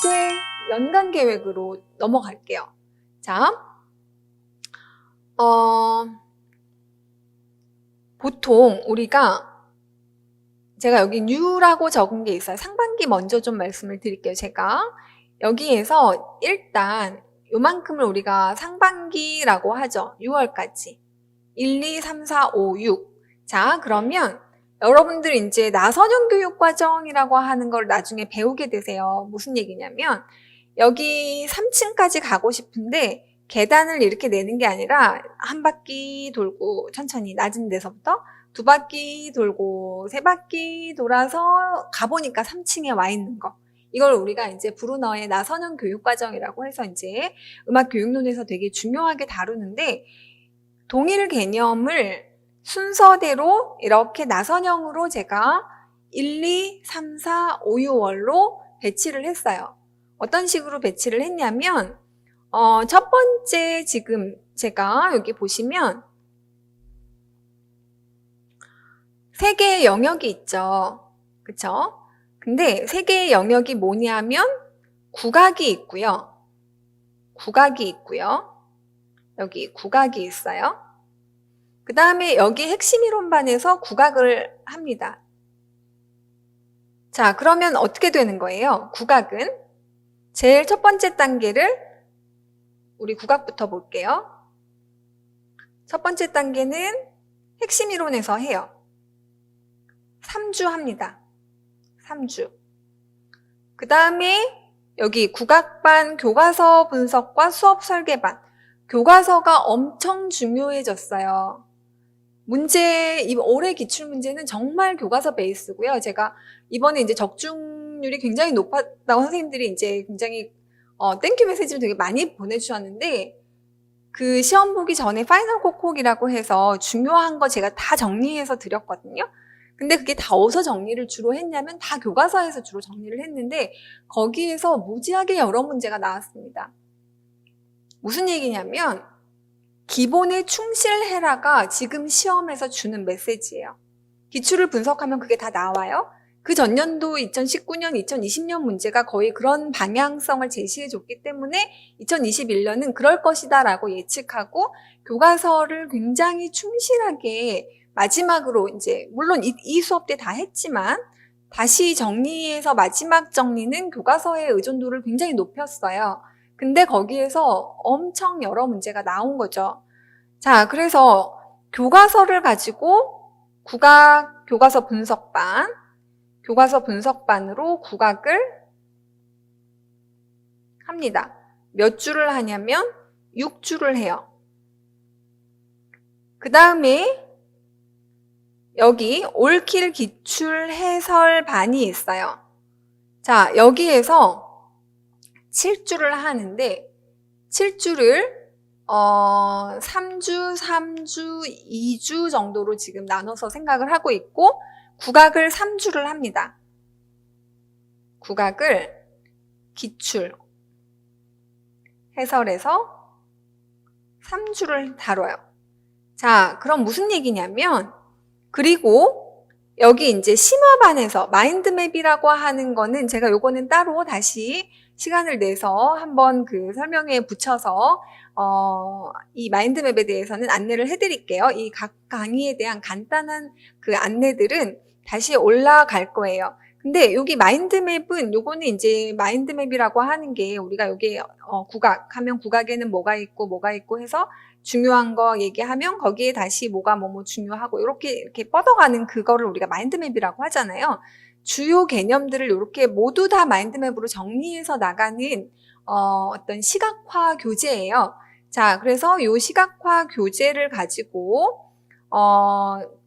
문제 연간 계획으로 넘어갈게요. 자, 보통 제가 여기 U라고 적은 게 있어요. 상반기 먼저 좀 말씀을 드릴게요. 제가 여기에서 일단 요만큼을 우리가 상반기라고 하죠. 6월까지 1, 2, 3, 4, 5, 6. 자, 그러면 여러분들 이제 나선형 교육과정이라고 하는 걸 나중에 배우게 되세요. 무슨 얘기냐면 여기 3층까지 가고 싶은데 계단을 이렇게 내는 게 아니라 한 바퀴 돌고 천천히 낮은 데서부터 두 바퀴 돌고 세 바퀴 돌아서 가보니까 3층에 와 있는 거. 이걸 우리가 이제 브루너의 나선형 교육과정이라고 해서 이제 음악교육론에서 되게 중요하게 다루는데 동일 개념을 순서대로 이렇게 나선형으로 제가 1, 2, 3, 4, 5, 6월로 배치를 했어요. 어떤 식으로 배치를 했냐면 첫 번째 지금 제가 여기 보시면 세 개의 영역이 있죠. 그쵸? 근데 세 개의 영역이 뭐냐면 국악이 있고요. 국악이 있고요. 여기 국악이 있어요. 그 다음에 여기 핵심 이론반에서 국악을 합니다. 자, 그러면 어떻게 되는 거예요? 국악은 제일 첫 번째 단계를 우리 국악부터 볼게요. 첫 번째 단계는 핵심 이론에서 해요. 3주 합니다. 3주. 그 다음에 여기 국악반 교과서 분석과 수업 설계반. 교과서가 엄청 중요해졌어요. 올해 기출문제는 정말 교과서 베이스고요. 제가 이번에 이제 적중률이 굉장히 높았다고 선생님들이 이제 굉장히 땡큐 메시지를 되게 많이 보내주셨는데 그 시험 보기 전에 파이널 콕콕이라고 해서 중요한 거 제가 다 정리해서 드렸거든요. 근데 그게 다 어디서 정리를 주로 했냐면 다 교과서에서 주로 정리를 했는데 거기에서 무지하게 여러 문제가 나왔습니다. 무슨 얘기냐면 기본에 충실해라가 지금 시험에서 주는 메시지예요. 기출을 분석하면 그게 다 나와요. 그 전년도 2019년, 2020년 문제가 거의 그런 방향성을 제시해 줬기 때문에 2021년은 그럴 것이다 라고 예측하고 교과서를 굉장히 충실하게 마지막으로 이제 물론 이 수업 때 다 했지만 다시 정리해서 마지막 정리는 교과서의 의존도를 굉장히 높였어요. 근데 거기에서 엄청 여러 문제가 나온 거죠. 자, 그래서 교과서를 가지고 교과서 분석반으로 국악을 합니다. 몇 주를 하냐면 6주를 해요. 그 다음에 여기 올킬 기출 해설반이 있어요. 자, 여기에서 7주를 하는데 7주를 3주, 2주 정도로 지금 나눠서 생각을 하고 있고 국악을 3주를 합니다. 국악을 기출 해설에서 3주를 다뤄요. 자, 그럼 무슨 얘기냐면 그리고 여기 이제 심화반에서 마인드맵이라고 하는 거는 제가 요거는 따로 다시 시간을 내서 한번 그 설명에 붙여서 이 마인드맵에 대해서는 안내를 해드릴게요. 이 각 강의에 대한 간단한 그 안내들은 다시 올라갈 거예요. 근데 여기 마인드맵은 요거는 이제 마인드맵이라고 하는 게 우리가 여기 국악하면 국악에는 뭐가 있고 해서 중요한 거 얘기하면 거기에 다시 뭐가 중요하고 이렇게 뻗어가는 그거를 우리가 마인드맵이라고 하잖아요. 주요 개념들을 이렇게 모두 다 마인드맵으로 정리해서 나가는 어떤 시각화 교재예요. 자, 그래서 이 시각화 교재를 가지고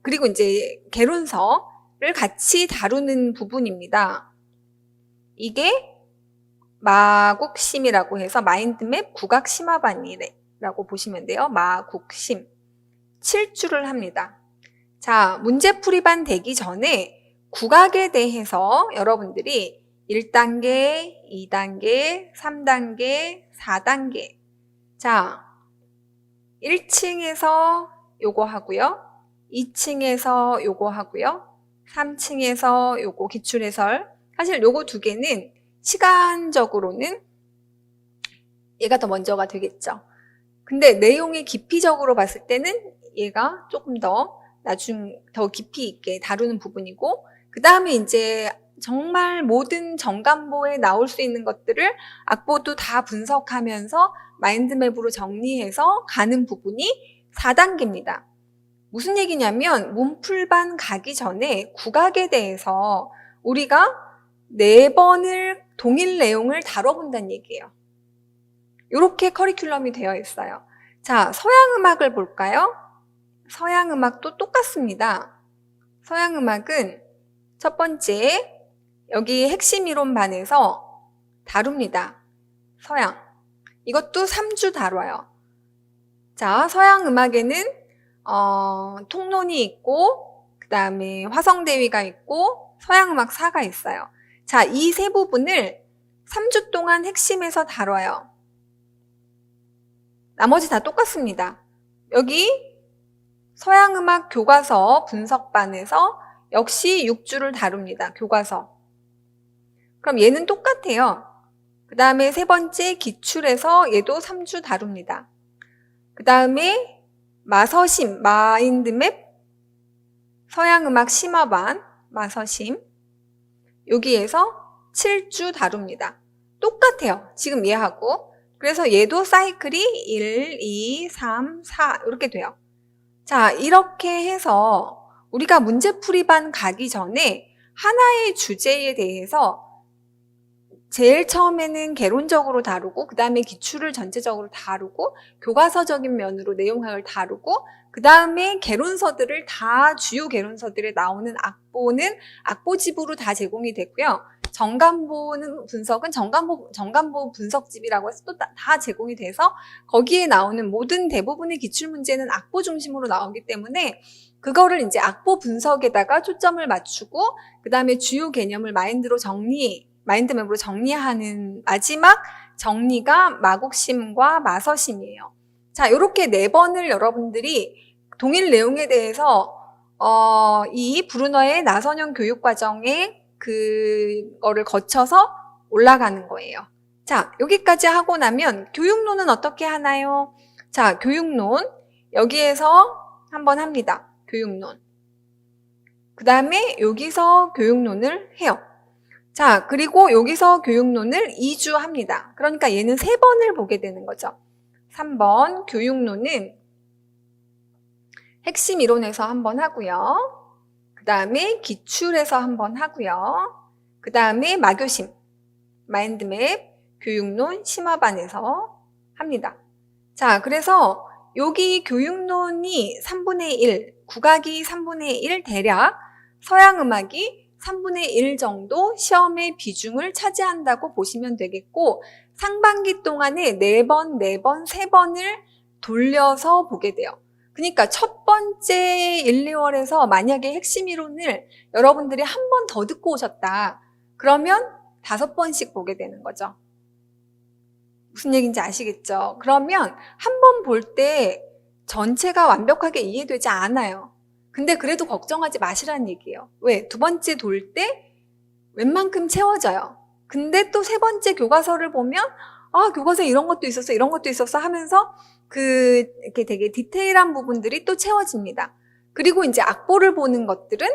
그리고 이제 개론서를 같이 다루는 부분입니다. 이게 마국심이라고 해서 마인드맵 국악 심화반이라고 보시면 돼요. 마국심 7주를 합니다. 자, 문제풀이반 되기 전에 국악에 대해서 여러분들이 1단계, 2단계, 3단계, 4단계. 자, 1층에서 요거 하고요. 2층에서 요거 하고요. 3층에서 요거 기출해설. 사실 요거 두 개는 시간적으로는 얘가 더 먼저가 되겠죠. 근데 내용의 깊이적으로 봤을 때는 얘가 조금 더 더 깊이 있게 다루는 부분이고, 그 다음에 이제 정말 모든 정관보에 나올 수 있는 것들을 악보도 다 분석하면서 마인드맵으로 정리해서 가는 부분이 4단계입니다. 무슨 얘기냐면 문풀반 가기 전에 국악에 대해서 우리가 4번을 동일 내용을 다뤄본다는 얘기예요. 이렇게 커리큘럼이 되어 있어요. 자, 서양음악을 볼까요? 서양음악도 똑같습니다. 서양음악은 첫 번째, 여기 핵심 이론반에서 다룹니다. 서양. 이것도 3주 다뤄요. 자, 서양음악에는 통론이 있고, 그 다음에 화성대위가 있고, 서양음악사가 있어요. 자, 이 세 부분을 3주 동안 핵심에서 다뤄요. 나머지 다 똑같습니다. 여기 서양음악 교과서 분석반에서 역시 6주를 다룹니다. 교과서. 그럼 얘는 똑같아요. 그 다음에 세 번째 기출에서 얘도 3주 다룹니다. 그 다음에 마서심, 마인드맵, 서양음악 심화반, 마서심. 여기에서 7주 다룹니다. 똑같아요. 지금 얘하고. 그래서 얘도 사이클이 1, 2, 3, 4 이렇게 돼요. 자, 이렇게 해서 우리가 문제풀이반 가기 전에 하나의 주제에 대해서 제일 처음에는 개론적으로 다루고, 그 다음에 기출을 전체적으로 다루고, 교과서적인 면으로 내용을 다루고, 그 다음에 개론서들을 다 주요 개론서들에 나오는 악보는 악보집으로 다 제공이 됐고요. 정관보는 분석은 정관보 분석집이라고 해서 또 다 제공이 돼서 거기에 나오는 모든 대부분의 기출문제는 악보 중심으로 나오기 때문에 그거를 이제 악보 분석에다가 초점을 맞추고, 그 다음에 주요 개념을 마인드맵으로 정리하는 마지막 정리가 마곡심과 마서심이에요. 자, 이렇게 4번을 여러분들이 동일 내용에 대해서 이 브루너의 나선형 교육과정에 그거를 거쳐서 올라가는 거예요. 자, 여기까지 하고 나면 교육론은 어떻게 하나요? 자, 교육론 여기에서 한번 합니다. 교육론. 그 다음에 여기서 교육론을 해요. 자, 그리고 여기서 교육론을 2주 합니다. 그러니까 얘는 3번을 보게 되는 거죠. 3번 교육론은 핵심 이론에서 한번 하고요. 그 다음에 기출에서 한번 하고요. 그 다음에 마교심, 마인드맵, 교육론, 심화반에서 합니다. 자, 그래서 여기 교육론이 3분의 1, 국악이 3분의 1 대략, 서양음악이 3분의 1 정도 시험의 비중을 차지한다고 보시면 되겠고, 상반기 동안에 4번, 3번을 돌려서 보게 돼요. 그러니까 첫 번째 1, 2월에서 만약에 핵심 이론을 여러분들이 한 번 더 듣고 오셨다. 그러면 5번씩 보게 되는 거죠. 무슨 얘기인지 아시겠죠? 그러면 한 번 볼 때 전체가 완벽하게 이해되지 않아요. 근데 그래도 걱정하지 마시라는 얘기예요. 왜? 2번째 돌 때 웬만큼 채워져요. 근데 또 3번째 교과서를 보면 교과서에 이런 것도 있었어, 이런 것도 있었어 하면서 이렇게 되게 디테일한 부분들이 또 채워집니다. 그리고 이제 악보를 보는 것들은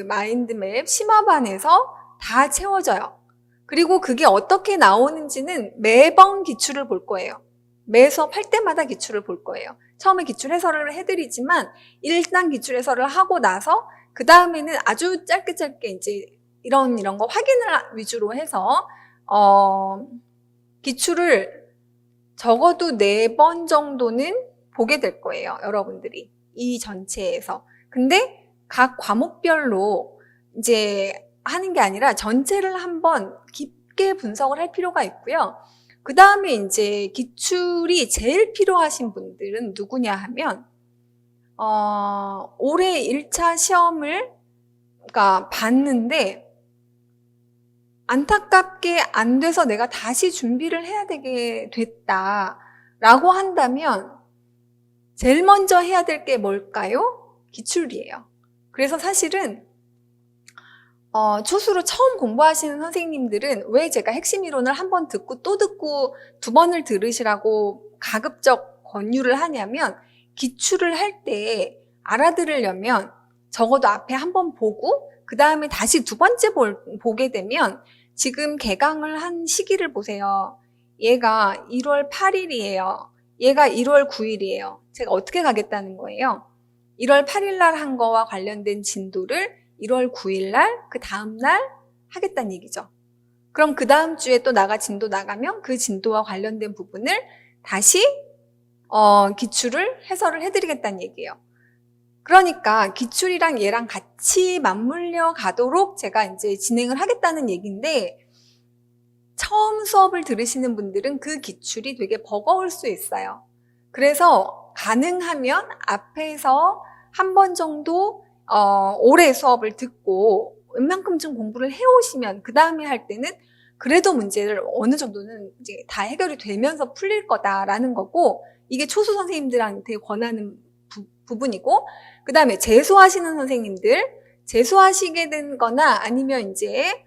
마인드맵 심화반에서 다 채워져요. 그리고 그게 어떻게 나오는지는 매번 기출을 볼 거예요. 매 수업 할 때마다 기출을 볼 거예요. 처음에 기출 해설을 해드리지만 일단 기출 해설을 하고 나서 그 다음에는 아주 짧게 이제 이런 거 확인을 위주로 해서 기출을 적어도 4번 정도는 보게 될 거예요. 여러분들이 이 전체에서. 근데 각 과목별로 이제 하는 게 아니라 전체를 한번 깊게 분석을 할 필요가 있고요. 그 다음에 이제 기출이 제일 필요하신 분들은 누구냐 하면 올해 1차 시험을 봤는데 안타깝게 안 돼서 내가 다시 준비를 해야 되게 됐다라고 한다면 제일 먼저 해야 될 게 뭘까요? 기출이에요. 그래서 사실은 초수로 처음 공부하시는 선생님들은 왜 제가 핵심 이론을 한 번 듣고 또 듣고 두 번을 들으시라고 가급적 권유를 하냐면, 기출을 할 때 알아들으려면 적어도 앞에 한 번 보고 그 다음에 다시 두 번째 보게 되면, 지금 개강을 한 시기를 보세요. 얘가 1월 8일이에요. 얘가 1월 9일이에요. 제가 어떻게 가겠다는 거예요? 1월 8일 날 한 거와 관련된 진도를 1월 9일 날, 그 다음 날 하겠다는 얘기죠. 그럼 그 다음 주에 또 진도 나가면 그 진도와 관련된 부분을 다시 기출을 해설을 해드리겠다는 얘기예요. 그러니까 기출이랑 얘랑 같이 맞물려 가도록 제가 이제 진행을 하겠다는 얘기인데, 처음 수업을 들으시는 분들은 그 기출이 되게 버거울 수 있어요. 그래서 가능하면 앞에서 한 번 정도 올해 수업을 듣고 웬만큼 좀 공부를 해오시면 그 다음에 할 때는 그래도 문제를 어느 정도는 이제 다 해결이 되면서 풀릴 거다라는 거고, 이게 초수 선생님들한테 권하는 부분이고, 그 다음에 재수하시는 선생님들, 재수하시게 된 거나 아니면 이제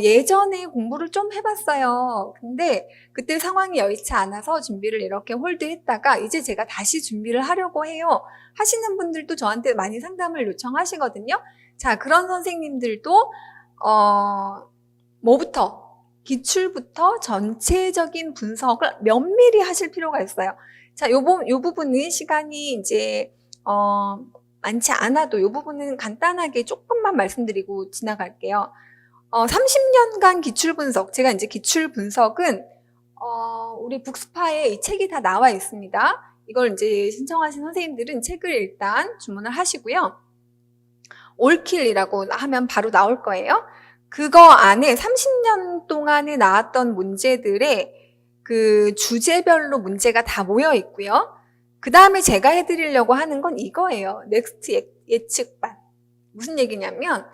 예전에 공부를 좀 해봤어요. 근데 그때 상황이 여의치 않아서 준비를 이렇게 홀드했다가 이제 제가 다시 준비를 하려고 해요 하시는 분들도 저한테 많이 상담을 요청하시거든요. 자, 그런 선생님들도 기출부터 전체적인 분석을 면밀히 하실 필요가 있어요. 자, 요 부분은 시간이 이제 많지 않아도 요 부분은 간단하게 조금만 말씀드리고 지나갈게요. 30년간 기출 분석, 제가 이제 기출 분석은 우리 북스파에 이 책이 다 나와 있습니다. 이걸 이제 신청하신 선생님들은 책을 일단 주문을 하시고요. 올킬이라고 하면 바로 나올 거예요. 그거 안에 30년 동안에 나왔던 문제들의 그 주제별로 문제가 다 모여 있고요. 그 다음에 제가 해드리려고 하는 건 이거예요. 넥스트 예측반. 무슨 얘기냐면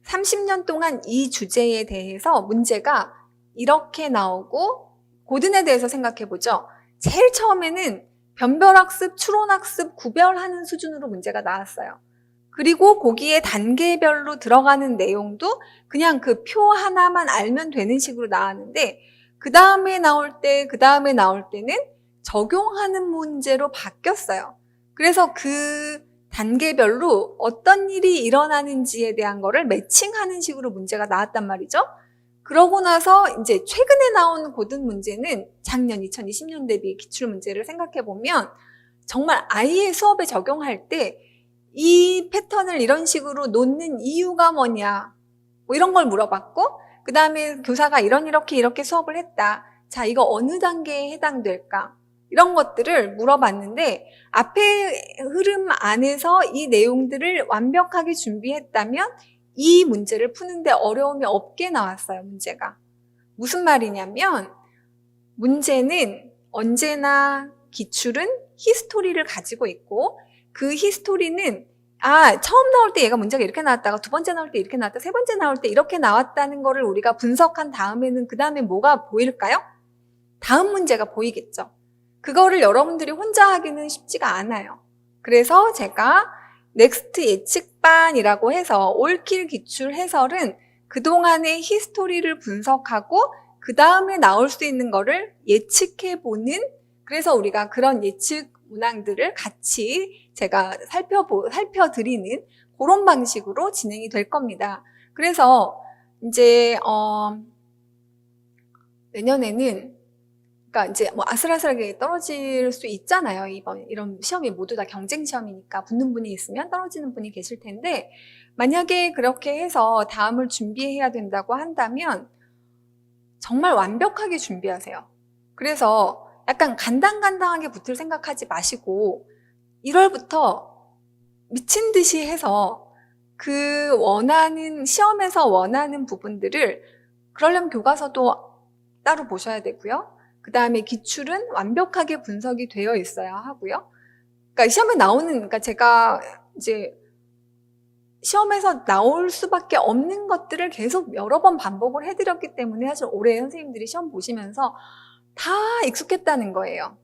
30년 동안 이 주제에 대해서 문제가 이렇게 나오고, 고든에 대해서 생각해보죠. 제일 처음에는 변별학습, 추론학습 구별하는 수준으로 문제가 나왔어요. 그리고 거기에 단계별로 들어가는 내용도 그냥 그 표 하나만 알면 되는 식으로 나왔는데, 그 다음에 나올 때는 적용하는 문제로 바뀌었어요. 그래서 그 단계별로 어떤 일이 일어나는지에 대한 거를 매칭하는 식으로 문제가 나왔단 말이죠. 그러고 나서 이제 최근에 나온 고등 문제는 작년 2020년 대비 기출 문제를 생각해 보면 정말 아이의 수업에 적용할 때 이 패턴을 이런 식으로 놓는 이유가 뭐냐, 뭐 이런 걸 물어봤고, 그 다음에 교사가 이렇게 수업을 했다. 자, 이거 어느 단계에 해당될까? 이런 것들을 물어봤는데, 앞에 흐름 안에서 이 내용들을 완벽하게 준비했다면 이 문제를 푸는데 어려움이 없게 나왔어요, 문제가. 무슨 말이냐면, 문제는 언제나 기출은 히스토리를 가지고 있고, 그 히스토리는 처음 나올 때 얘가 문제가 이렇게 나왔다가 두 번째 나올 때 이렇게 나왔다, 세 번째 나올 때 이렇게 나왔다는 거를 우리가 분석한 다음에는 그 다음에 뭐가 보일까요? 다음 문제가 보이겠죠. 그거를 여러분들이 혼자 하기는 쉽지가 않아요. 그래서 제가 넥스트 예측반이라고 해서 올킬 기출 해설은 그동안의 히스토리를 분석하고 그 다음에 나올 수 있는 거를 예측해보는, 그래서 우리가 그런 예측 문항들을 같이 제가 살펴드리는 그런 방식으로 진행이 될 겁니다. 그래서 이제 내년에는, 그러니까 이제 뭐 아슬아슬하게 떨어질 수 있잖아요. 이런 시험이 모두 다 경쟁 시험이니까 붙는 분이 있으면 떨어지는 분이 계실 텐데, 만약에 그렇게 해서 다음을 준비해야 된다고 한다면 정말 완벽하게 준비하세요. 그래서 약간 간당간당하게 붙을 생각하지 마시고 1월부터 미친 듯이 해서 그 시험에서 원하는 부분들을, 그러려면 교과서도 따로 보셔야 되고요. 그 다음에 기출은 완벽하게 분석이 되어 있어야 하고요. 그러니까 시험에 그러니까 제가 이제 시험에서 나올 수밖에 없는 것들을 계속 여러 번 반복을 해드렸기 때문에 사실 올해 선생님들이 시험 보시면서 다 익숙했다는 거예요.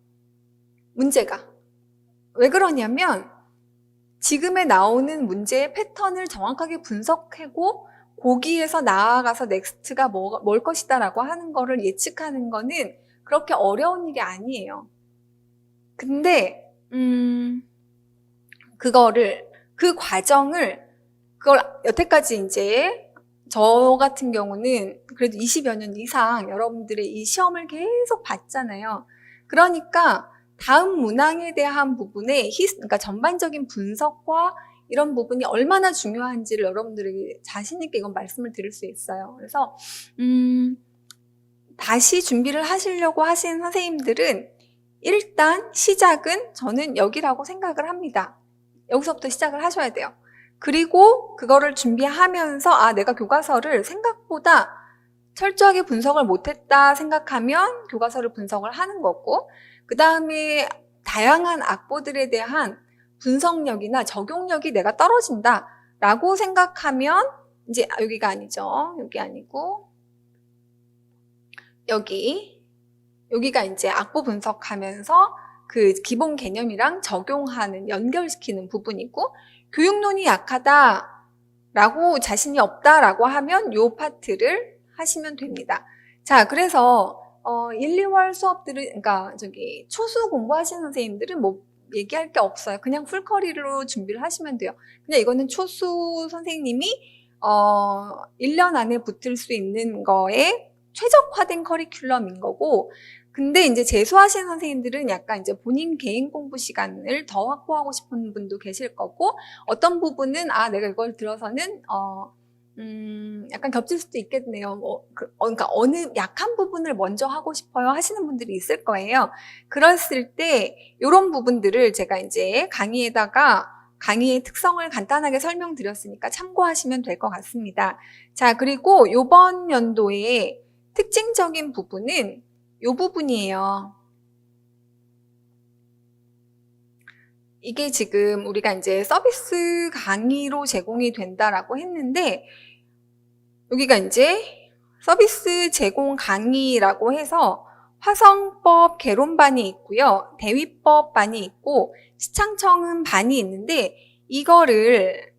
문제가. 왜 그러냐면 지금에 나오는 문제의 패턴을 정확하게 분석하고 거기에서 나아가서 넥스트가 뭘 것이다라고 하는 거를 예측하는 거는 그렇게 어려운 일이 아니에요. 근데 그 과정을 그걸 여태까지 이제 저 같은 경우는 그래도 20여 년 이상 여러분들의 이 시험을 계속 봤잖아요. 그러니까 다음 문항에 대한 부분에 그러니까 전반적인 분석과 이런 부분이 얼마나 중요한지를 여러분들에게 자신 있게 이건 말씀을 드릴 수 있어요. 그래서 다시 준비를 하시려고 하신 선생님들은 일단 시작은 저는 여기라고 생각을 합니다. 여기서부터 시작을 하셔야 돼요. 그리고 그거를 준비하면서 내가 교과서를 생각보다 철저하게 분석을 못했다 생각하면 교과서를 분석을 하는 거고, 그 다음에 다양한 악보들에 대한 분석력이나 적용력이 내가 떨어진다 라고 생각하면 이제 여기가 아니죠. 여기 아니고 여기가 이제 악보 분석하면서 그 기본 개념이랑 적용하는, 연결시키는 부분이고, 교육론이 약하다라고 자신이 없다라고 하면 이 파트를 하시면 됩니다. 자, 그래서 1, 2월 수업들은, 그러니까 초수 공부하시는 선생님들은 뭐 얘기할 게 없어요. 그냥 풀커리로 준비를 하시면 돼요. 그냥 이거는 초수 선생님이 1년 안에 붙을 수 있는 거에 최적화된 커리큘럼인 거고, 근데 이제 재수하시는 선생님들은 약간 이제 본인 개인 공부 시간을 더 확보하고 싶은 분도 계실 거고, 어떤 부분은 내가 이걸 들어서는 약간 겹칠 수도 있겠네요. 그러니까 어느 약한 부분을 먼저 하고 싶어요 하시는 분들이 있을 거예요. 그랬을 때 이런 부분들을 제가 이제 강의의 특성을 간단하게 설명드렸으니까 참고하시면 될 것 같습니다. 자, 그리고 이번 연도에 특징적인 부분은 이 부분이에요. 이게 지금 우리가 이제 서비스 강의로 제공이 된다라고 했는데, 여기가 이제 서비스 제공 강의라고 해서 화성법 개론반이 있고요. 대위법반이 있고 시창청음 반이 있는데, 이거를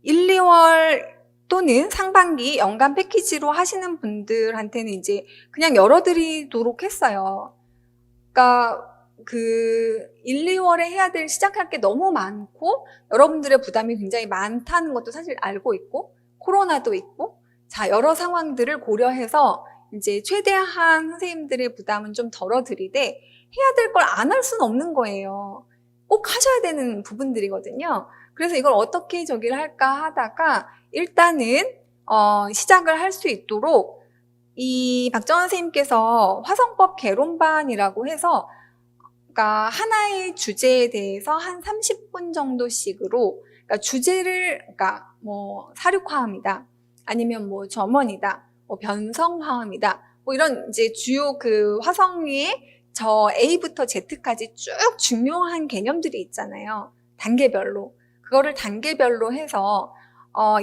1, 2월 또는 상반기 연간 패키지로 하시는 분들한테는 이제 그냥 열어드리도록 했어요. 그러니까 그 1, 2월에 시작할 게 너무 많고 여러분들의 부담이 굉장히 많다는 것도 사실 알고 있고, 코로나도 있고, 자, 여러 상황들을 고려해서 이제 최대한 선생님들의 부담은 좀 덜어드리되, 해야 될 걸 안 할 수는 없는 거예요. 꼭 하셔야 되는 부분들이거든요. 그래서 이걸 어떻게 할까 하다가 일단은 시작을 할 수 있도록 이 박정환 선생님께서 화성법 개론반이라고 해서, 그러니까 하나의 주제에 대해서 한 30분 정도씩으로, 그러니까 주제를, 그러니까 뭐 사륙화음이다, 아니면 뭐 점원이다, 뭐 변성화음이다, 뭐 이런 이제 주요 그 화성의 저 A부터 Z까지 쭉 중요한 개념들이 있잖아요. 단계별로. 그거를 단계별로 해서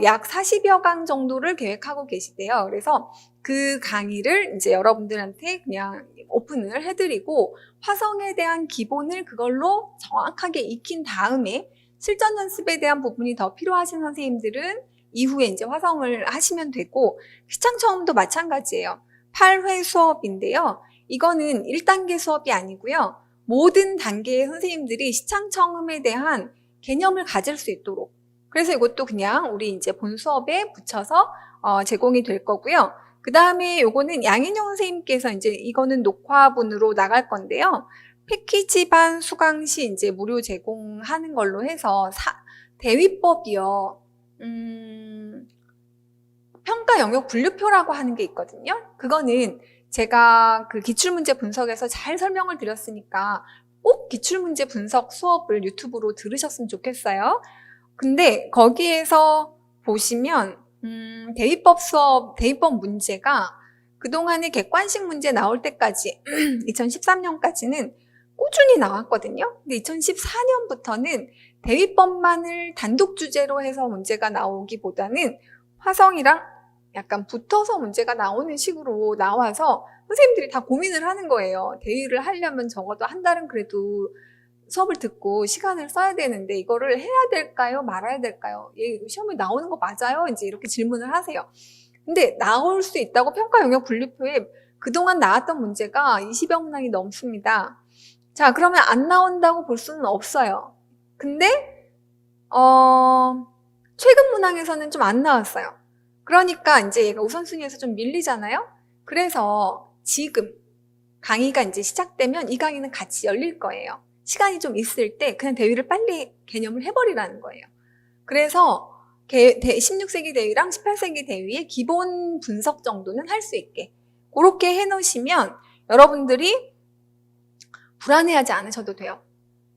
약 40여 강 정도를 계획하고 계시대요. 그래서 그 강의를 이제 여러분들한테 그냥 오픈을 해드리고, 화성에 대한 기본을 그걸로 정확하게 익힌 다음에 실전 연습에 대한 부분이 더 필요하신 선생님들은 이후에 이제 화성을 하시면 되고, 시창청음도 마찬가지예요. 8회 수업인데요. 이거는 1단계 수업이 아니고요. 모든 단계의 선생님들이 시창청음에 대한 개념을 가질 수 있도록, 그래서 이것도 그냥 우리 이제 본 수업에 붙여서 제공이 될 거고요. 그 다음에 요거는 양인영 선생님께서 이제 이거는 녹화분으로 나갈 건데요. 패키지반 수강시 이제 무료 제공하는 걸로 해서 대위법이요. 평가 영역 분류표라고 하는 게 있거든요. 그거는 제가 그 기출문제 분석에서 잘 설명을 드렸으니까 꼭 기출문제 분석 수업을 유튜브로 들으셨으면 좋겠어요. 근데 거기에서 보시면 대위법 문제가 그동안에 객관식 문제 나올 때까지 2013년까지는 꾸준히 나왔거든요. 근데 2014년부터는 대위법만을 단독 주제로 해서 문제가 나오기보다는 화성이랑 약간 붙어서 문제가 나오는 식으로 나와서 선생님들이 다 고민을 하는 거예요. 대위를 하려면 적어도 한 달은 그래도 수업을 듣고 시간을 써야 되는데 이거를 해야 될까요? 말아야 될까요? 시험에 나오는 거 맞아요? 이제 이렇게 질문을 하세요. 근데 나올 수 있다고 평가 영역 분류표에 그동안 나왔던 문제가 20여 문항이 넘습니다. 자, 그러면 안 나온다고 볼 수는 없어요. 근데 최근 문항에서는 좀 안 나왔어요. 그러니까 이제 얘가 우선순위에서 좀 밀리잖아요. 그래서 지금 강의가 이제 시작되면 이 강의는 같이 열릴 거예요. 시간이 좀 있을 때 그냥 대위를 빨리 개념을 해버리라는 거예요. 그래서 16세기 대위랑 18세기 대위의 기본 분석 정도는 할 수 있게 그렇게 해놓으시면 여러분들이 불안해하지 않으셔도 돼요.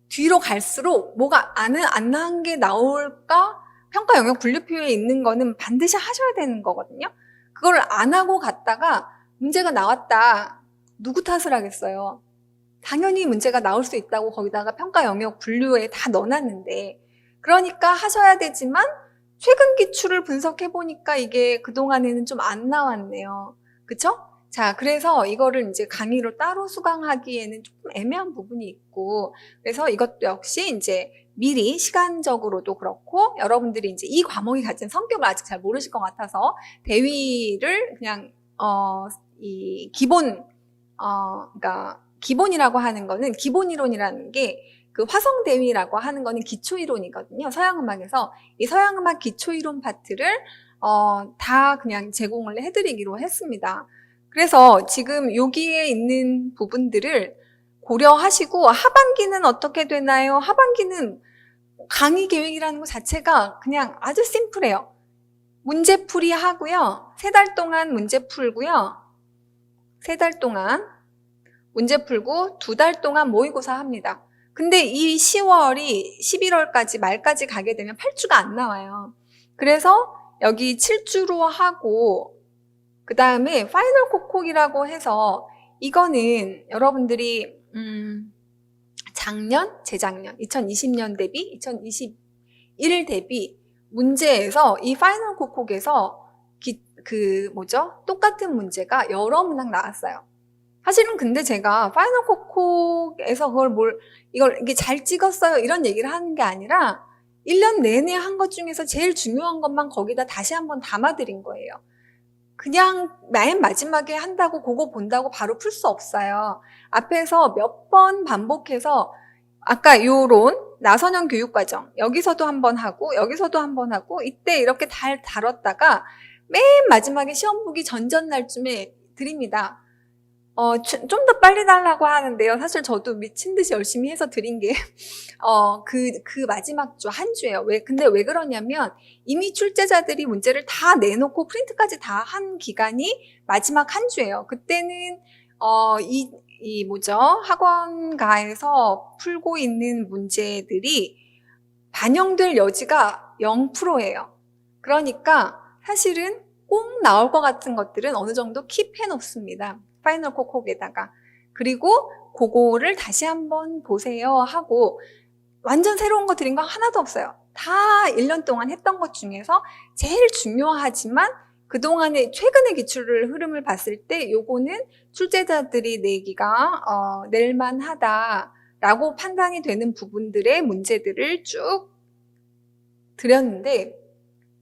뒤로 갈수록 뭐가 안 나은 게 나올까? 평가 영역 분류표에 있는 거는 반드시 하셔야 되는 거거든요. 그걸 안 하고 갔다가 문제가 나왔다. 누구 탓을 하겠어요? 당연히 문제가 나올 수 있다고 거기다가 평가 영역 분류에 다 넣어놨는데, 그러니까 하셔야 되지만 최근 기출을 분석해 보니까 이게 그동안에는 좀 안 나왔네요. 그쵸? 자, 그래서 이거를 이제 강의로 따로 수강하기에는 조금 애매한 부분이 있고, 그래서 이것도 역시 이제 미리 시간적으로도 그렇고, 여러분들이 이제 이 과목이 가진 성격을 아직 잘 모르실 것 같아서, 대위를 그냥, 이 기본, 그러니까 기본이라고 하는 거는, 기본 이론이라는 게 그 화성 대위라고 하는 거는 기초 이론이거든요. 서양음악에서 이 서양음악 기초 이론 파트를 다 그냥 제공을 해드리기로 했습니다. 그래서 지금 여기에 있는 부분들을 고려하시고 하반기는 어떻게 되나요? 하반기는 강의 계획이라는 것 자체가 그냥 아주 심플해요. 문제풀이 하고요. 3달 동안 문제 풀고요. 3달 동안 문제 풀고 2달 동안 모의고사 합니다. 근데 이 10월이 11월까지 말까지 가게 되면 8주가 안 나와요. 그래서 여기 7주로 하고 그 다음에 파이널 콕콕이라고 해서 이거는 여러분들이 작년, 재작년, 2020년 대비, 2021 대비 문제에서 이 파이널 콕콕에서 똑같은 문제가 여러 문항 나왔어요. 사실은 근데 제가 파이널 콕콕에서 이게 잘 찍었어요 이런 얘기를 하는 게 아니라 1년 내내 한 것 중에서 제일 중요한 것만 거기다 다시 한번 담아드린 거예요. 그냥 맨 마지막에 한다고 그거 본다고 바로 풀 수 없어요. 앞에서 몇 번 반복해서 아까 요런 나선형 교육과정 여기서도 한번 하고 여기서도 한번 하고 이때 이렇게 다뤘다가 맨 마지막에 시험 보기 전날쯤에 드립니다. 좀 더 빨리 달라고 하는데요. 사실 저도 미친 듯이 열심히 해서 드린 게, 그 마지막 주, 한 주예요. 근데 왜 그러냐면, 이미 출제자들이 문제를 다 내놓고 프린트까지 다 한 기간이 마지막 한 주예요. 그때는, 학원가에서 풀고 있는 문제들이 반영될 여지가 0%예요. 그러니까 사실은 꼭 나올 것 같은 것들은 어느 정도 킵해 놓습니다. 파이널 콕콕에다가. 그리고 그거를 다시 한번 보세요 하고 완전 새로운 거 드린 거 하나도 없어요. 다 1년 동안 했던 것 중에서 제일 중요하지만 그동안의 최근의 기출을 흐름을 봤을 때 요거는 출제자들이 내기가 낼만하다라고 판단이 되는 부분들의 문제들을 쭉 드렸는데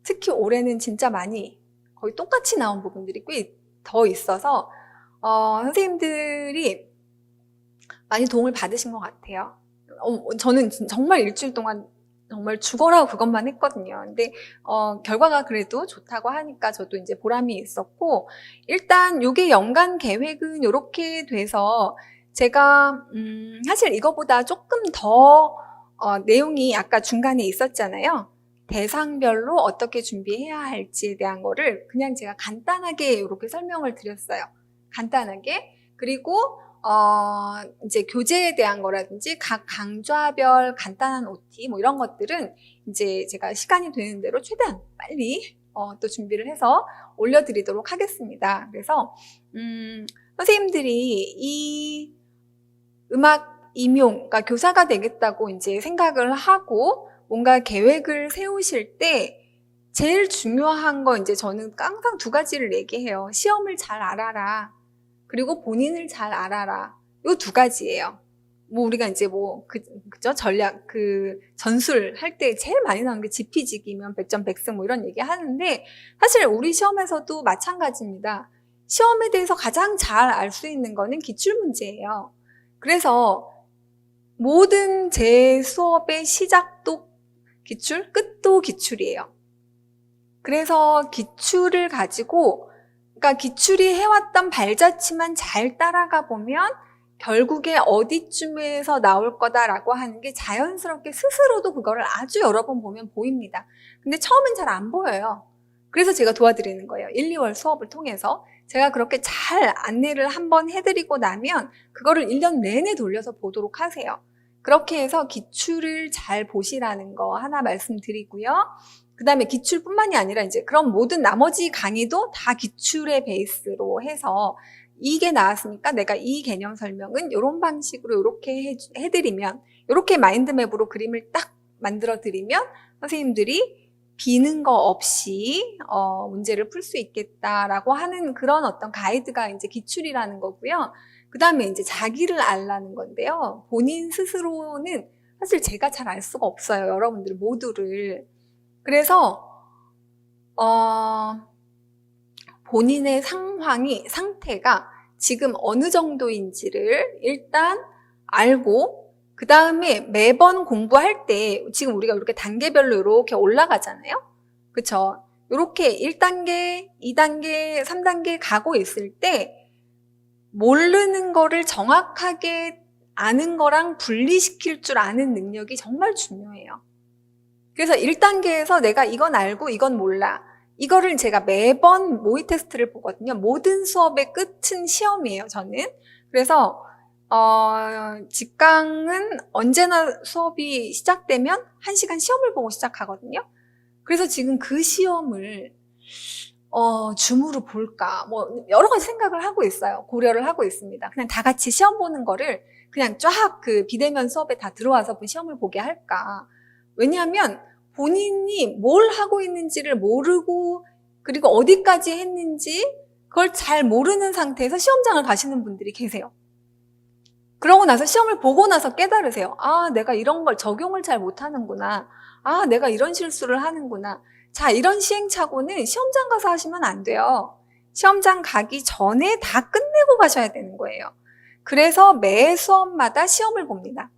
특히 올해는 진짜 많이 거의 똑같이 나온 부분들이 꽤 더 있어서 선생님들이 많이 도움을 받으신 것 같아요. 저는 정말 일주일 동안 정말 죽어라 그것만 했거든요. 근데 결과가 그래도 좋다고 하니까 저도 이제 보람이 있었고 일단 요게 연간 계획은 요렇게 돼서 제가 사실 이거보다 조금 더 내용이 아까 중간에 있었잖아요. 대상별로 어떻게 준비해야 할지에 대한 거를 그냥 제가 간단하게 이렇게 설명을 드렸어요. 간단하게. 그리고 이제 교재에 대한 거라든지 각 강좌별 간단한 OT 뭐 이런 것들은 이제 제가 시간이 되는 대로 최대한 빨리 또 준비를 해서 올려드리도록 하겠습니다. 그래서 선생님들이 이 음악 임용, 그러니까 교사가 되겠다고 이제 생각을 하고 뭔가 계획을 세우실 때 제일 중요한 거 이제 저는 항상 2가지를 얘기해요. 시험을 잘 알아라. 그리고 본인을 잘 알아라. 요 2가지예요. 뭐 우리가 이제 그죠? 전략, 전술 할 때 제일 많이 나오는 게 지피지기면 100점 100승 뭐 이런 얘기 하는데, 사실 우리 시험에서도 마찬가지입니다. 시험에 대해서 가장 잘 알 수 있는 거는 기출 문제예요. 그래서 모든 제 수업의 시작도 기출, 끝도 기출이에요. 그래서 기출을 가지고, 그러니까 기출이 해왔던 발자취만 잘 따라가 보면 결국에 어디쯤에서 나올 거다라고 하는 게 자연스럽게 스스로도 그거를 아주 여러 번 보면 보입니다. 근데 처음엔 잘 안 보여요. 그래서 제가 도와드리는 거예요. 1, 2월 수업을 통해서. 제가 그렇게 잘 안내를 한번 해드리고 나면 그거를 1년 내내 돌려서 보도록 하세요. 그렇게 해서 기출을 잘 보시라는 거 하나 말씀드리고요. 그 다음에 기출뿐만이 아니라 이제 그럼 모든 나머지 강의도 다 기출의 베이스로 해서 이게 나왔으니까 내가 이 개념 설명은 이런 방식으로 이렇게 해드리면, 이렇게 마인드맵으로 그림을 딱 만들어 드리면 선생님들이 비는 거 없이 문제를 풀 수 있겠다라고 하는 그런 어떤 가이드가 이제 기출이라는 거고요. 그 다음에 이제 자기를 알라는 건데요. 본인 스스로는 사실 제가 잘 알 수가 없어요. 여러분들 모두를. 그래서 본인의 상태가 지금 어느 정도인지를 일단 알고, 그 다음에 매번 공부할 때 지금 우리가 이렇게 단계별로 이렇게 올라가잖아요. 그쵸? 이렇게 1단계, 2단계, 3단계 가고 있을 때 모르는 거를 정확하게 아는 거랑 분리시킬 줄 아는 능력이 정말 중요해요. 그래서 1단계에서 내가 이건 알고 이건 몰라. 이거를 제가 매번 모의 테스트를 보거든요. 모든 수업의 끝은 시험이에요, 저는. 그래서 직강은 언제나 수업이 시작되면 1시간 시험을 보고 시작하거든요. 그래서 지금 그 시험을 줌으로 볼까, 뭐 여러 가지 생각을 하고 있어요. 고려를 하고 있습니다. 그냥 다 같이 시험 보는 거를 그냥 쫙 비대면 수업에 다 들어와서 시험을 보게 할까. 왜냐하면 본인이 뭘 하고 있는지를 모르고, 그리고 어디까지 했는지 그걸 잘 모르는 상태에서 시험장을 가시는 분들이 계세요. 그러고 나서 시험을 보고 나서 깨달으세요. 아, 내가 이런 걸 적용을 잘 못하는구나. 아, 내가 이런 실수를 하는구나. 자, 이런 시행착오는 시험장 가서 하시면 안 돼요. 시험장 가기 전에 다 끝내고 가셔야 되는 거예요. 그래서 매 수업마다 시험을 봅니다.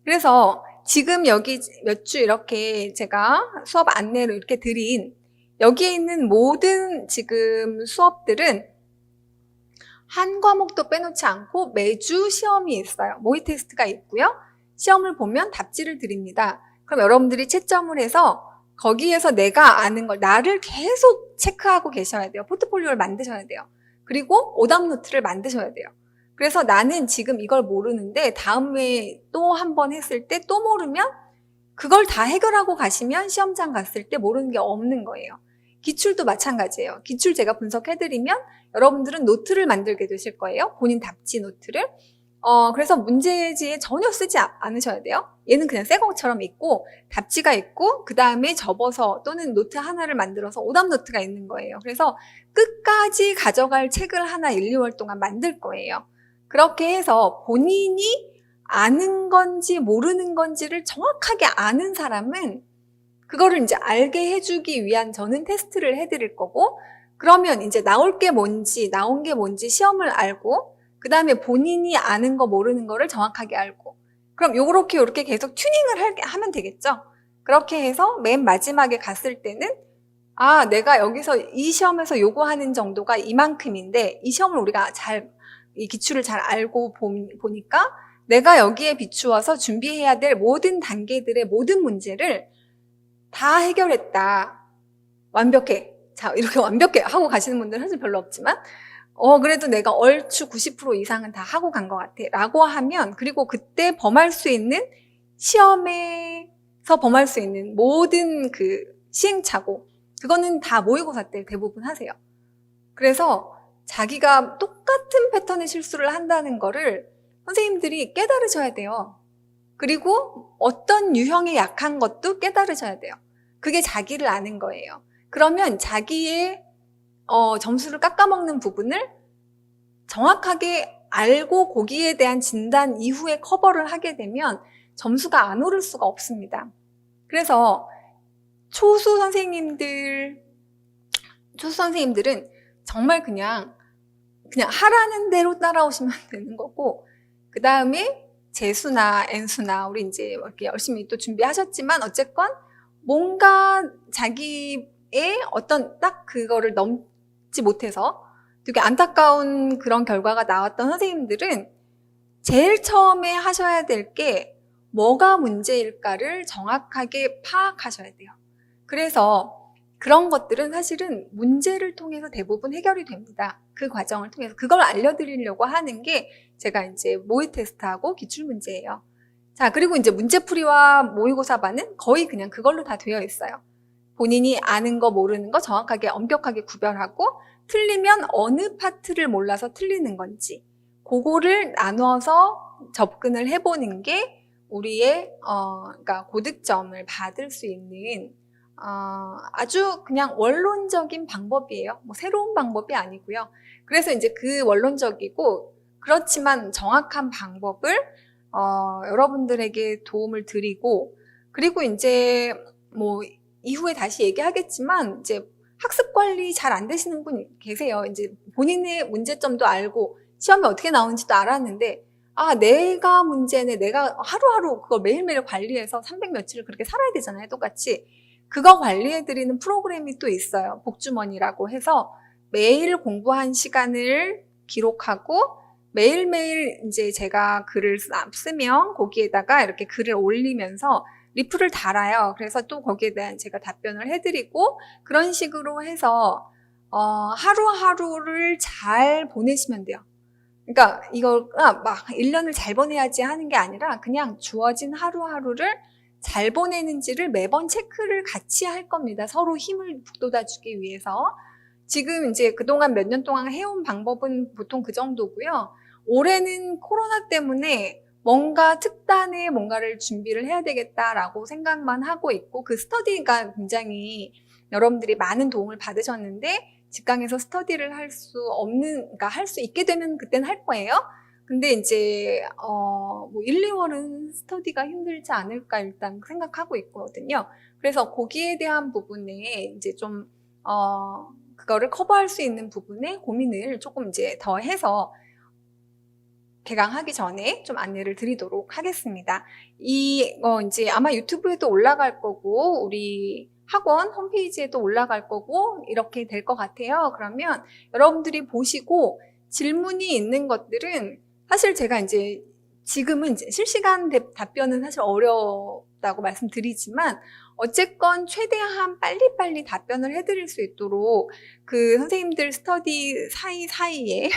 그래서 지금 여기 몇 주 이렇게 제가 수업 안내를 이렇게 드린 여기에 있는 모든 지금 수업들은 한 과목도 빼놓지 않고 매주 시험이 있어요. 모의 테스트가 있고요. 시험을 보면 답지를 드립니다. 그럼 여러분들이 채점을 해서 거기에서 내가 아는 걸, 나를 계속 체크하고 계셔야 돼요. 포트폴리오를 만드셔야 돼요. 그리고 오답 노트를 만드셔야 돼요. 그래서 나는 지금 이걸 모르는데 다음에 또 한 번 했을 때 또 모르면 그걸 다 해결하고 가시면 시험장 갔을 때 모르는 게 없는 거예요. 기출도 마찬가지예요. 기출 제가 분석해드리면 여러분들은 노트를 만들게 되실 거예요. 본인 답지 노트를. 그래서 문제지에 전혀 쓰지 않으셔야 돼요. 얘는 그냥 새 것처럼 있고 답지가 있고 그 다음에 접어서 또는 노트 하나를 만들어서 오답 노트가 있는 거예요. 그래서 끝까지 가져갈 책을 하나 1, 2월 동안 만들 거예요. 그렇게 해서 본인이 아는 건지 모르는 건지를 정확하게 아는 사람은 그거를 이제 알게 해주기 위한 저는 테스트를 해드릴 거고, 그러면 이제 나온 게 뭔지 시험을 알고, 그 다음에 본인이 아는 거 모르는 거를 정확하게 알고, 그럼 요렇게 계속 튜닝을 하면 되겠죠? 그렇게 해서 맨 마지막에 갔을 때는 아, 내가 여기서 이 시험에서 요구하는 정도가 이만큼인데 이 시험을 우리가 이 기출을 잘 알고 보니까 내가 여기에 비추어서 준비해야 될 모든 단계들의 모든 문제를 다 해결했다. 완벽해. 자, 이렇게 완벽해 하고 가시는 분들은 사실 별로 없지만 그래도 내가 얼추 90% 이상은 다 하고 간 것 같아. 라고 하면, 그리고 그때 범할 수 있는 시험에서 범할 수 있는 모든 그 시행착오, 그거는 다 모의고사 때 대부분 하세요. 그래서 자기가 똑같은 패턴의 실수를 한다는 거를 선생님들이 깨달으셔야 돼요. 그리고 어떤 유형에 약한 것도 깨달으셔야 돼요. 그게 자기를 아는 거예요. 그러면 자기의 점수를 깎아먹는 부분을 정확하게 알고 거기에 대한 진단 이후에 커버를 하게 되면 점수가 안 오를 수가 없습니다. 그래서 초수 선생님들은 정말 그냥 하라는 대로 따라오시면 되는 거고, 그 다음에 재수나 N수나 우리 이제 이렇게 열심히 또 준비하셨지만 어쨌건 뭔가 자기의 어떤 딱 그거를 넘지 못해서 되게 안타까운 그런 결과가 나왔던 선생님들은 제일 처음에 하셔야 될 게 뭐가 문제일까를 정확하게 파악하셔야 돼요. 그래서 그런 것들은 사실은 문제를 통해서 대부분 해결이 됩니다. 그 과정을 통해서 그걸 알려드리려고 하는 게 제가 이제 모의 테스트하고 기출 문제예요. 자, 그리고 이제 문제풀이와 모의고사반은 거의 그냥 그걸로 다 되어 있어요. 본인이 아는 거 모르는 거 정확하게 엄격하게 구별하고, 틀리면 어느 파트를 몰라서 틀리는 건지 그거를 나눠서 접근을 해보는 게 우리의 그러니까 고득점을 받을 수 있는 아주 그냥 원론적인 방법이에요. 뭐 새로운 방법이 아니고요. 그래서 이제 그 원론적이고 그렇지만 정확한 방법을 여러분들에게 도움을 드리고, 그리고 이제 뭐 이후에 다시 얘기하겠지만 이제 학습 관리 잘 안 되시는 분 계세요. 이제 본인의 문제점도 알고 시험이 어떻게 나오는지도 알았는데, 내가 문제네. 내가 하루하루 그걸 매일매일 관리해서 300 며칠을 그렇게 살아야 되잖아요. 똑같이. 그거 관리해드리는 프로그램이 또 있어요. 복주머니라고 해서 매일 공부한 시간을 기록하고 매일매일 이제 제가 글을 쓰면 거기에다가 이렇게 글을 올리면서 리플을 달아요. 그래서 또 거기에 대한 제가 답변을 해드리고, 그런 식으로 해서 하루하루를 잘 보내시면 돼요. 그러니까 이거 막 1년을 잘 보내야지 하는 게 아니라 그냥 주어진 하루하루를 잘 보내는지를 매번 체크를 같이 할 겁니다. 서로 힘을 북돋아주기 위해서. 지금 이제 그동안 몇 년 동안 해온 방법은 보통 그 정도고요. 올해는 코로나 때문에 뭔가 특단의 뭔가를 준비를 해야 되겠다라고 생각만 하고 있고, 그 스터디가 굉장히 여러분들이 많은 도움을 받으셨는데 직강에서 스터디를 할 수 없는, 그러니까 할 수 있게 되면 그때는 할 거예요. 근데 이제 뭐 1, 2월은 스터디가 힘들지 않을까 일단 생각하고 있거든요. 그래서 거기에 대한 부분에 이제 좀 그거를 커버할 수 있는 부분에 고민을 조금 이제 더 해서 개강하기 전에 좀 안내를 드리도록 하겠습니다. 이거 이제 아마 유튜브에도 올라갈 거고 우리 학원 홈페이지에도 올라갈 거고 이렇게 될 것 같아요. 그러면 여러분들이 보시고 질문이 있는 것들은, 사실 제가 이제 지금은 이제 실시간 답변은 사실 어렵다고 말씀드리지만 어쨌건 최대한 빨리빨리 답변을 해드릴 수 있도록 그 선생님들 스터디 사이사이에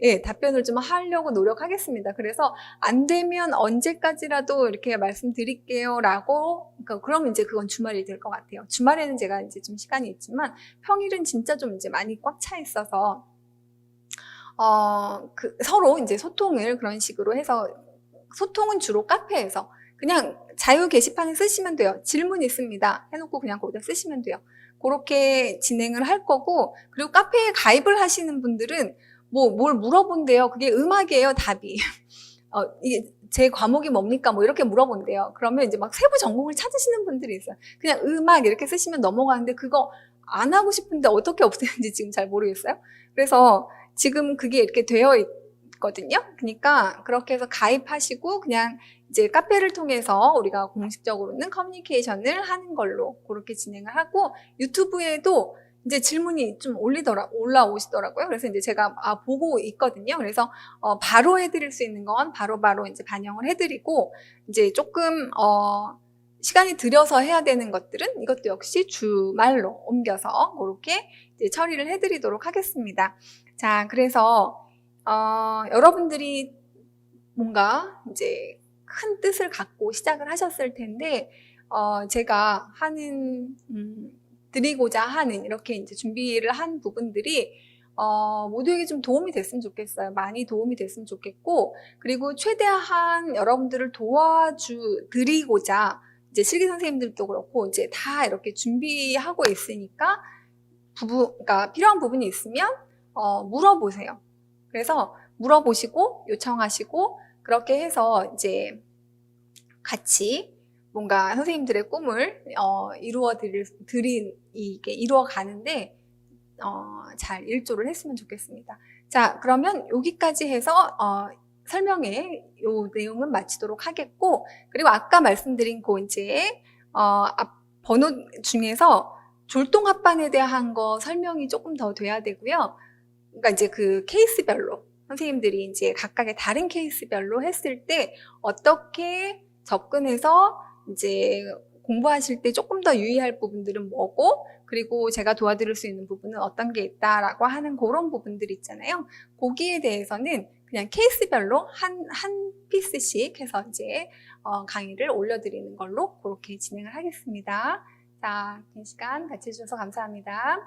예, 답변을 좀 하려고 노력하겠습니다. 그래서 안 되면 언제까지라도 이렇게 말씀드릴게요 라고, 그러면 이제 그건 주말이 될 것 같아요. 주말에는 제가 이제 좀 시간이 있지만 평일은 진짜 좀 이제 많이 꽉 차 있어서 서로 이제 소통을 그런 식으로 해서, 소통은 주로 카페에서 그냥 자유 게시판에 쓰시면 돼요. 질문 있습니다 해놓고 그냥 거기다 쓰시면 돼요. 그렇게 진행을 할 거고, 그리고 카페에 가입을 하시는 분들은 뭘 물어본대요. 그게 음악이에요, 답이. 이게 제 과목이 뭡니까? 뭐 이렇게 물어본대요. 그러면 이제 막 세부 전공을 찾으시는 분들이 있어요. 그냥 음악 이렇게 쓰시면 넘어가는데 그거 안 하고 싶은데 어떻게 없애는지 지금 잘 모르겠어요. 그래서 지금 그게 이렇게 되어 있거든요. 그러니까 그렇게 해서 가입하시고 그냥 이제 카페를 통해서 우리가 공식적으로는 커뮤니케이션을 하는 걸로 그렇게 진행을 하고, 유튜브에도 이제 질문이 좀 올라오시더라고요. 그래서 이제 제가 보고 있거든요. 그래서 바로 해드릴 수 있는 건 바로바로 이제 반영을 해드리고, 이제 조금 시간이 들여서 해야 되는 것들은 이것도 역시 주말로 옮겨서 그렇게 이제 처리를 해드리도록 하겠습니다. 자, 그래서 여러분들이 뭔가 이제 큰 뜻을 갖고 시작을 하셨을 텐데 제가 드리고자 하는 이렇게 이제 준비를 한 부분들이 모두에게 좀 도움이 됐으면 좋겠어요. 많이 도움이 됐으면 좋겠고, 그리고 최대한 여러분들을 도와드리고자 이제 실기 선생님들도 그렇고 이제 다 이렇게 준비하고 있으니까 그러니까 필요한 부분이 있으면 물어보세요. 그래서 물어보시고 요청하시고 그렇게 해서 이제 같이 뭔가 선생님들의 꿈을 이게 이루어 가는데 잘 일조를 했으면 좋겠습니다. 자, 그러면 여기까지 해서 설명의 요 내용은 마치도록 하겠고, 그리고 아까 말씀드린 이제 앞 번호 중에서 졸동 합반에 대한 거 설명이 조금 더 돼야 되고요. 그러니까 이제 그 케이스별로 선생님들이 이제 각각의 다른 케이스별로 했을 때 어떻게 접근해서 이제 공부하실 때 조금 더 유의할 부분들은 뭐고, 그리고 제가 도와드릴 수 있는 부분은 어떤 게 있다라고 하는 그런 부분들 있잖아요. 거기에 대해서는 그냥 케이스별로 한 피스씩 해서 이제 강의를 올려드리는 걸로 그렇게 진행을 하겠습니다. 자, 긴 시간 같이 해주셔서 감사합니다.